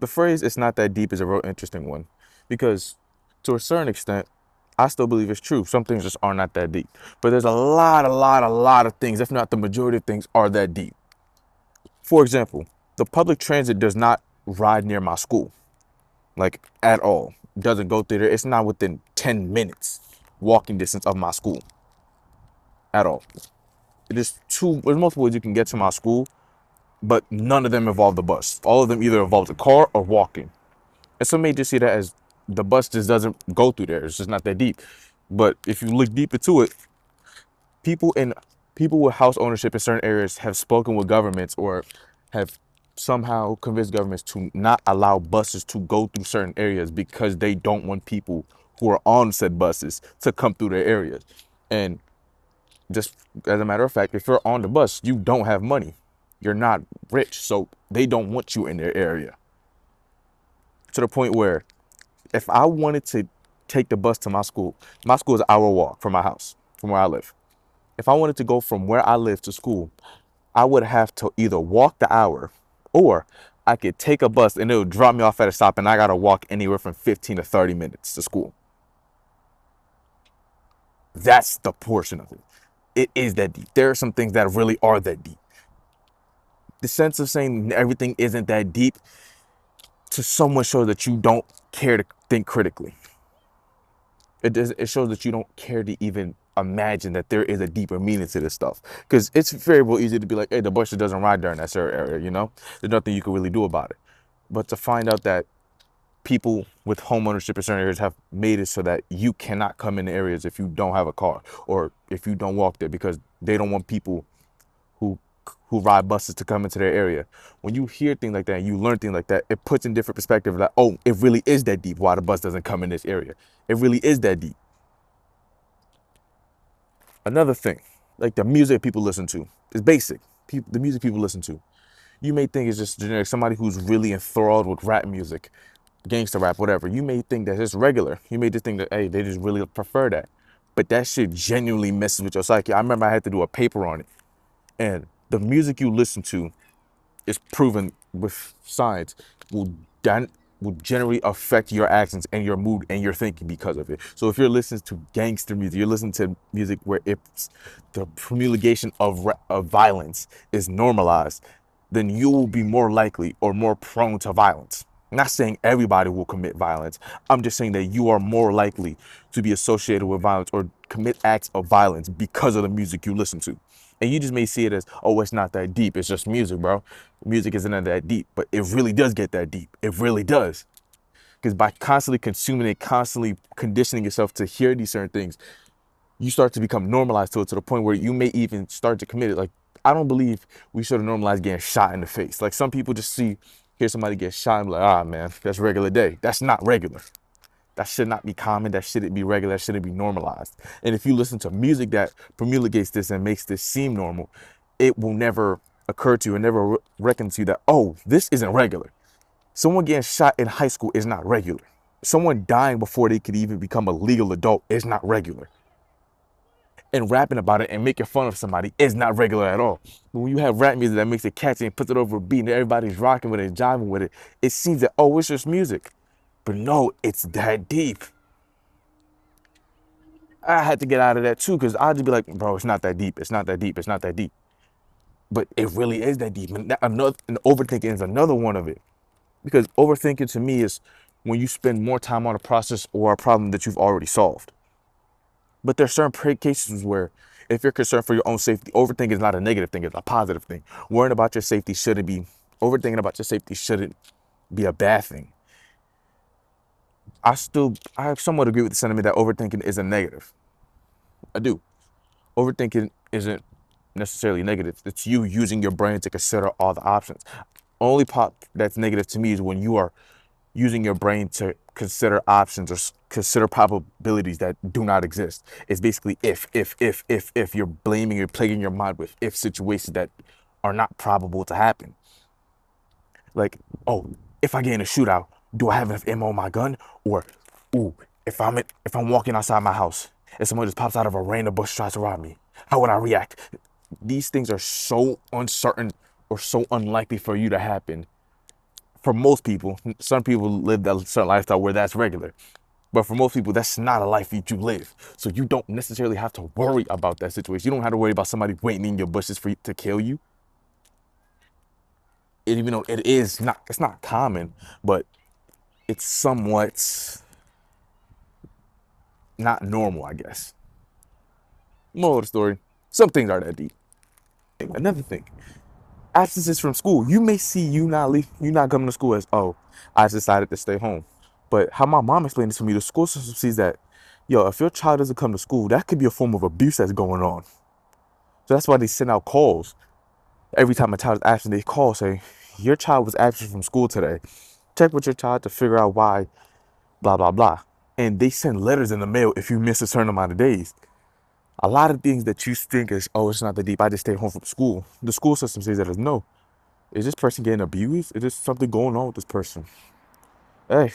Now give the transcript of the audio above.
the phrase "it's not that deep" is a real interesting one, because to a certain extent, I still believe it's true. Some things just are not that deep, but there's a lot of things, if not the majority of things, are that deep. For example, the public transit does not ride near my school, like at all. It doesn't go through there. It's not within 10 minutes walking distance of my school at all. There's multiple ways you can get to my school, but none of them involve the bus. All of them either involve a car or walking. And some may just see that as the bus just doesn't go through there. It's just not that deep. But if you look deep into it, people in people with house ownership in certain areas have spoken with governments or have somehow convinced governments to not allow buses to go through certain areas because they don't want people who are on said buses to come through their areas. And just as a matter of fact, if you're on the bus, you don't have money. You're not rich, so they don't want you in their area. To the point where if I wanted to take the bus to my school is an hour walk from my house, from where I live. If I wanted to go from where I live to school, I would have to either walk the hour or I could take a bus and it would drop me off at a stop and I got to walk anywhere from 15 to 30 minutes to school. That's the portion of it. It is that deep. There are some things that really are that deep. The sense of saying everything isn't that deep to someone shows that you don't care to think critically. It shows that you don't care to even imagine that there is a deeper meaning to this stuff. Because it's very well easy to be like, hey, the bus just doesn't ride there in that certain area, you know? There's nothing you can really do about it. But to find out that people with home ownership in certain areas have made it so that you cannot come in the areas if you don't have a car or if you don't walk there because they don't want people who ride buses to come into their area. When you hear things like that and you learn things like that, it puts in different perspective that, oh, it really is that deep why the bus doesn't come in this area. It really is that deep. Another thing, like the music people listen to is basic. The music people listen to, you may think it's just generic. Somebody who's really enthralled with rap music, gangster rap, whatever, you may think that it's regular. You may just think that, hey, they just really prefer that. But that shit genuinely messes with your psyche. I remember I had to do a paper on it. And the music you listen to is proven with science will generally affect your actions and your mood and your thinking because of it. So if you're listening to gangster music, you're listening to music where it's the promulgation of violence is normalized, then you will be more likely or more prone to violence. I'm not saying everybody will commit violence. I'm just saying that you are more likely to be associated with violence or commit acts of violence because of the music you listen to. And you just may see it as, oh, it's not that deep. It's just music, bro. Music isn't that deep, but it really does get that deep. It really does. Because by constantly consuming it, constantly conditioning yourself to hear these certain things, you start to become normalized to it to the point where you may even start to commit it. Like, I don't believe we should have normalized getting shot in the face. Like, some people just hear somebody get shot and be like, ah, man, that's regular day. That's not regular. That should not be common. That shouldn't be regular. That shouldn't be normalized. And if you listen to music that promulgates this and makes this seem normal, it will never occur to you and never reckon to you that, oh, this isn't regular. Someone getting shot in high school is not regular. Someone dying before they could even become a legal adult is not regular. And rapping about it and making fun of somebody is not regular at all. But when you have rap music that makes it catchy and puts it over a beat and everybody's rocking with it, jiving with it, it seems that, oh, it's just music. But no, it's that deep. I had to get out of that too, because I'd just be like, bro, it's not that deep. It's not that deep. It's not that deep. But it really is that deep. And overthinking is another one of it. Because overthinking to me is when you spend more time on a process or a problem that you've already solved. But there's certain cases where if you're concerned for your own safety, overthinking is not a negative thing, it's a positive thing. Worrying about your safety overthinking about your safety shouldn't be a bad thing. I somewhat agree with the sentiment that overthinking isn't negative. I do. Overthinking isn't necessarily negative. It's you using your brain to consider all the options. Only part that's negative to me is when you are using your brain to consider options or consider probabilities that do not exist. It's basically if you're plaguing your mind with if situations that are not probable to happen. Like, oh, if I get in a shootout, do I have enough ammo on my gun? Or, ooh, if I'm walking outside my house and someone just pops out of a random bush tries to rob me, how would I react? These things are so uncertain or so unlikely for you to happen For most people, some people live that certain lifestyle where that's regular. But for most people, that's not a life that you live. So you don't necessarily have to worry about that situation. You don't have to worry about somebody waiting in your bushes for you to kill you. And even though it's not common, but it's somewhat not normal, I guess. Moral of the story, some things aren't that deep. Another thing, absences from school. You may see you not coming to school as, oh, I just decided to stay home. But how my mom explained it to me, the school system sees that, yo, if your child doesn't come to school, that could be a form of abuse that's going on. So that's why they send out calls. Every time a child is absent, they call saying, your child was absent from school today. Check with your child to figure out why, blah, blah, blah. And they send letters in the mail if you miss a certain amount of days. A lot of things that you think is, oh, it's not that deep, I just stay home from school. The school system says that is no. Is this person getting abused? Is there something going on with this person? Hey,